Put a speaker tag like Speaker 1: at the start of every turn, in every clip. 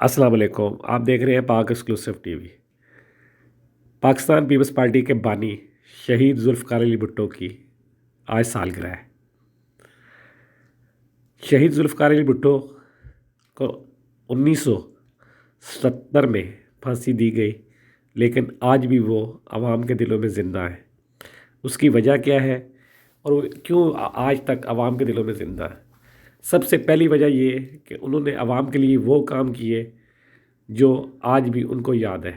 Speaker 1: अस्सलाम वालेकुम। आप देख रहे हैं पाक एक्सक्लूसिव टीवी। पाकिस्तान पीपल्स पार्टी के बानी शहीद जुल्फ़िकार अली भुट्टो की आज सालगिरह है। शहीद जुल्फ़िकार अली भुट्टो को 1970 में फांसी दी गई, लेकिन आज भी वो आवाम के दिलों में ज़िंदा है। उसकी वजह क्या है और वो क्यों आज तक आवाम के दिलों में ज़िंदा है? सबसे पहली वजह ये है कि उन्होंने आवाम के लिए वो काम किए जो आज भी उनको याद है।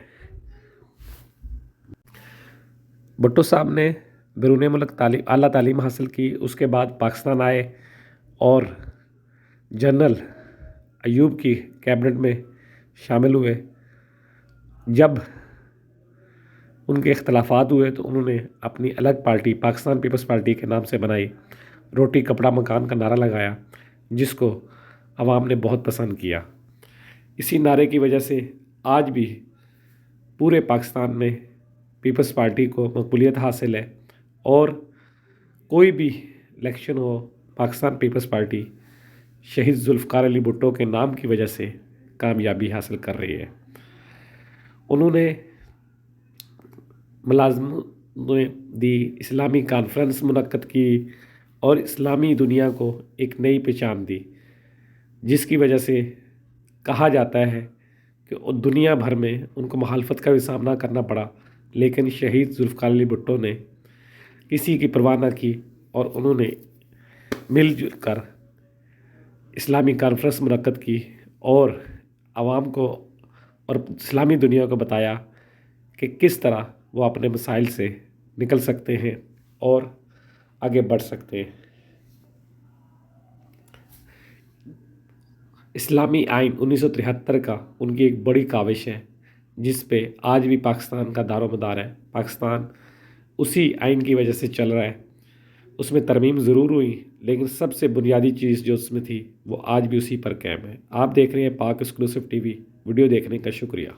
Speaker 1: भुट्टो साहब ने बैरून मुल्क आला तालीम हासिल की, उसके बाद पाकिस्तान आए और जनरल अयूब की कैबिनेट में शामिल हुए। जब उनके इख्तलाफात हुए तो उन्होंने अपनी अलग पार्टी पाकिस्तान पीपल्स पार्टी के नाम से बनाई। रोटी कपड़ा मकान का नारा लगाया, जिसको आवाम ने बहुत पसंद किया। इसी नारे की वजह से आज भी पूरे पाकिस्तान में पीपल्स पार्टी को मकबूलियत हासिल है और कोई भी इलेक्शन हो, पाकिस्तान पीपल्स पार्टी शहीद जुल्फ़िकार अली भुट्टो के नाम की वजह से कामयाबी हासिल कर रही है। उन्होंने मुलाज़मतों ने दी, इस्लामी कॉन्फ्रेंस मुनक्कद की और इस्लामी दुनिया को एक नई पहचान दी, जिसकी वजह से कहा जाता है कि दुनिया भर में उनको मुखालफत का भी सामना करना पड़ा, लेकिन शहीद जुल्फ़िकार अली भुट्टो ने किसी की परवाह न की और उन्होंने मिलजुल कर इस्लामी कॉन्फ्रेंस मुनक्कद की और आवाम को और इस्लामी दुनिया को बताया कि किस तरह वो अपने मसाइल से निकल सकते हैं और आगे बढ़ सकते हैं। इस्लामी आइन 1973 का उनकी एक बड़ी काविश है, जिस पे आज भी पाकिस्तान का दारोमदार है। पाकिस्तान उसी आइन की वजह से चल रहा है। उसमें तरमीम ज़रूर हुई, लेकिन सबसे बुनियादी चीज़ जो उसमें थी वो आज भी उसी पर कायम है। आप देख रहे हैं पाक एक्सक्लूसिव टीवी। वीडियो देखने का शुक्रिया।